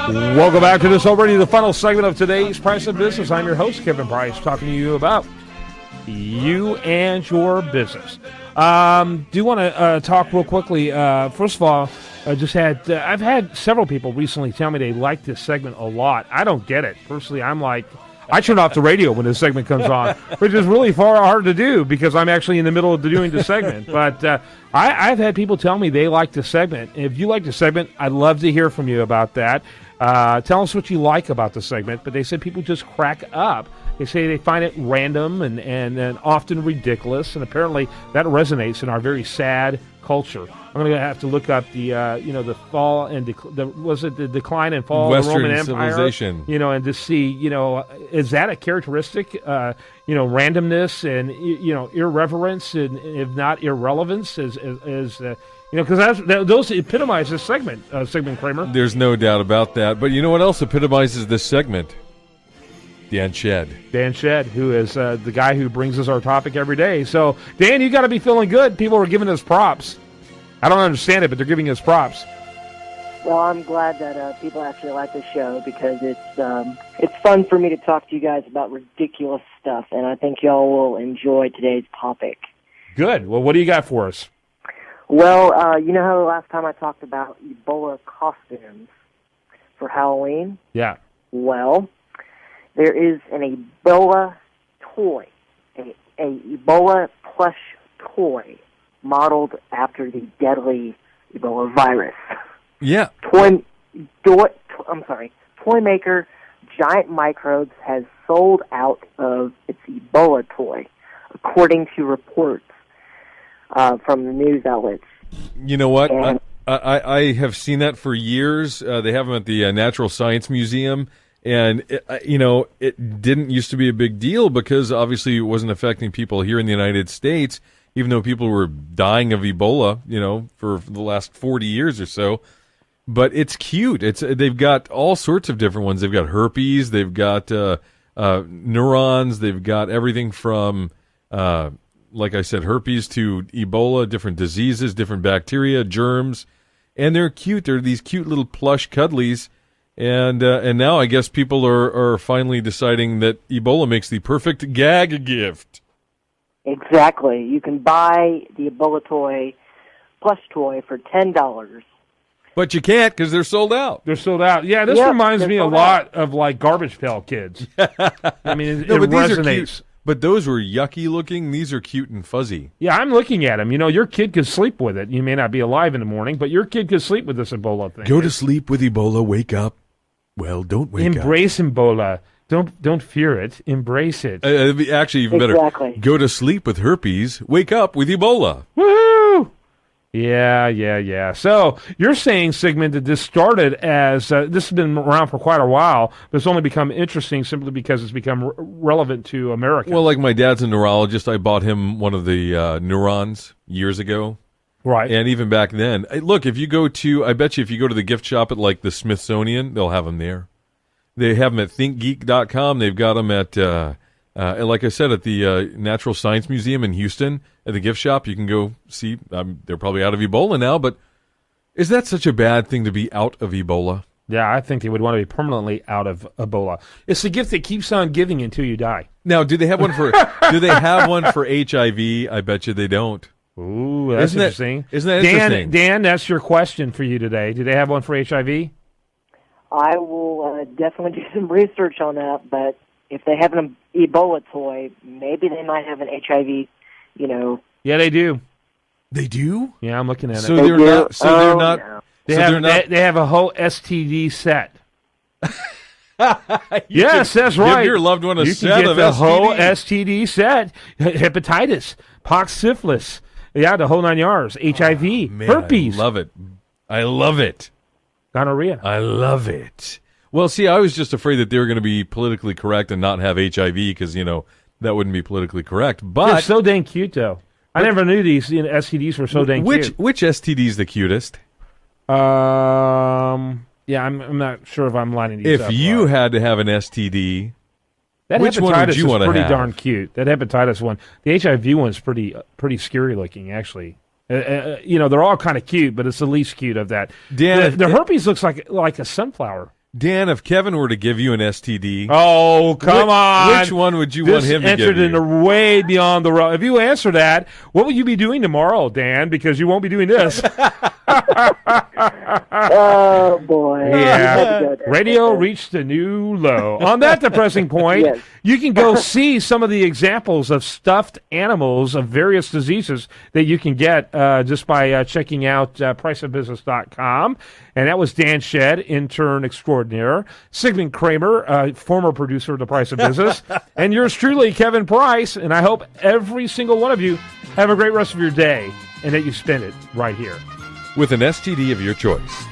Welcome back to this already the final segment of today's Price of Business. I'm your host, Kevin Price, talking to you about you and your business. Do want to talk real quickly. First of all, I've had several people recently tell me they like this segment a lot. I don't get it. Personally, I'm like, I turn off the radio when this segment comes on, which is really hard to do because I'm actually in the middle of doing the segment. But I've had people tell me they like the segment. If you like the segment, I'd love to hear from you about that. Tell us what you like about the segment. But they said people just crack up. They say they find it random and often ridiculous, and apparently that resonates in our very sad culture. I'm going to have to look up the fall and the decline and fall Western of the Roman Empire, civilization, and to see, is that a characteristic, randomness and irreverence and if not irrelevance because those epitomize this segment, Kramer. There's no doubt about that. But you know what else epitomizes this segment? Dan Shedd. Dan Shedd, who is the guy who brings us our topic every day. So, Dan, you got to be feeling good. People are giving us props. I don't understand it, but they're giving us props. Well, I'm glad that people actually like the show because it's fun for me to talk to you guys about ridiculous stuff, and I think y'all will enjoy today's topic. Good. Well, what do you got for us? Well, you know how the last time I talked about Ebola costumes for Halloween? Yeah. Well, there is an Ebola toy, a Ebola plush toy modeled after the deadly Ebola virus. Yeah. Toy maker Giant Microbes has sold out of its Ebola toy, according to reports from the news outlets. You know what? I have seen that for years. They have them at the Natural Science Museum. And, it didn't used to be a big deal because obviously it wasn't affecting people here in the United States, even though people were dying of Ebola, for the last 40 years or so. But it's cute. They've got all sorts of different ones. They've got herpes. They've got neurons. They've got everything from, like I said, herpes to Ebola, different diseases, different bacteria, germs. And they're cute. They're these cute little plush cuddlies. And now I guess people are finally deciding that Ebola makes the perfect gag gift. Exactly. You can buy the Ebola toy, plush toy, for $10. But you can't because they're sold out. They're sold out. Yeah, this reminds me a lot of like Garbage Pail Kids. I mean, it but resonates. These are cute. But those were yucky looking. These are cute and fuzzy. Yeah, I'm looking at them. Your kid could sleep with it. You may not be alive in the morning, but your kid could sleep with this Ebola thing. Go to sleep with Ebola. Wake up. Well, don't wake up. Embrace Ebola. Don't fear it. Embrace it. It'd be actually even better. Go to sleep with herpes. Wake up with Ebola. Woohoo! Yeah. So you're saying, Sigmund, that this started as this has been around for quite a while, but it's only become interesting simply because it's become relevant to America. Well, like my dad's a neurologist. I bought him one of the neurons years ago. Right. And even back then, look, I bet you if you go to the gift shop at like the Smithsonian, they'll have them there. They have them at thinkgeek.com. They've got them at, like I said, at the Natural Science Museum in Houston at the gift shop. You can go see. They're probably out of Ebola now, but is that such a bad thing to be out of Ebola? Yeah, I think they would want to be permanently out of Ebola. It's the gift that keeps on giving until you die. Now, do they have one for HIV? I bet you they don't. Ooh, that's interesting. Isn't that interesting? Dan, that's your question for you today. Do they have one for HIV? I will definitely do some research on that, but if they have an Ebola toy, maybe they might have an HIV, Yeah, they do. They do? Yeah, I'm looking at it. So they're not. No. They have a whole STD set. Yes, that's right. Give your loved one a set of STDs. You can get the whole STD set. Hepatitis, pox, syphilis. Yeah, the whole 9 yards. HIV, herpes. I love it. Gonorrhea. I love it. Well, see, I was just afraid that they were going to be politically correct and not have HIV because, that wouldn't be politically correct. But they're so dang cute, though. I never knew these STDs were so dang cute. Which STD is the cutest? Yeah, I'm not sure if I'm lining these up. If you had to have an STD, that which one would you want to have? Pretty darn cute. That hepatitis one. The HIV one's pretty scary looking, actually. They're all kind of cute, but it's the least cute of that. Dan, the herpes looks like a sunflower. Dan, if Kevin were to give you an STD, Oh, come on. which one would you This want him to give entered you? in a way beyond the realm. If you answer that, what will you be doing tomorrow, Dan? Because you won't be doing this. Oh, boy. Yeah. Radio reached a new low. On that depressing point, Yes. you can go see some of the examples of stuffed animals of various diseases that you can get just by checking out priceofbusiness.com. And that was Dan Shedd, intern extraordinaire, Sigmund Kramer, former producer of The Price of Business, and yours truly, Kevin Price. And I hope every single one of you have a great rest of your day and that you spend it right here. With an STD of your choice.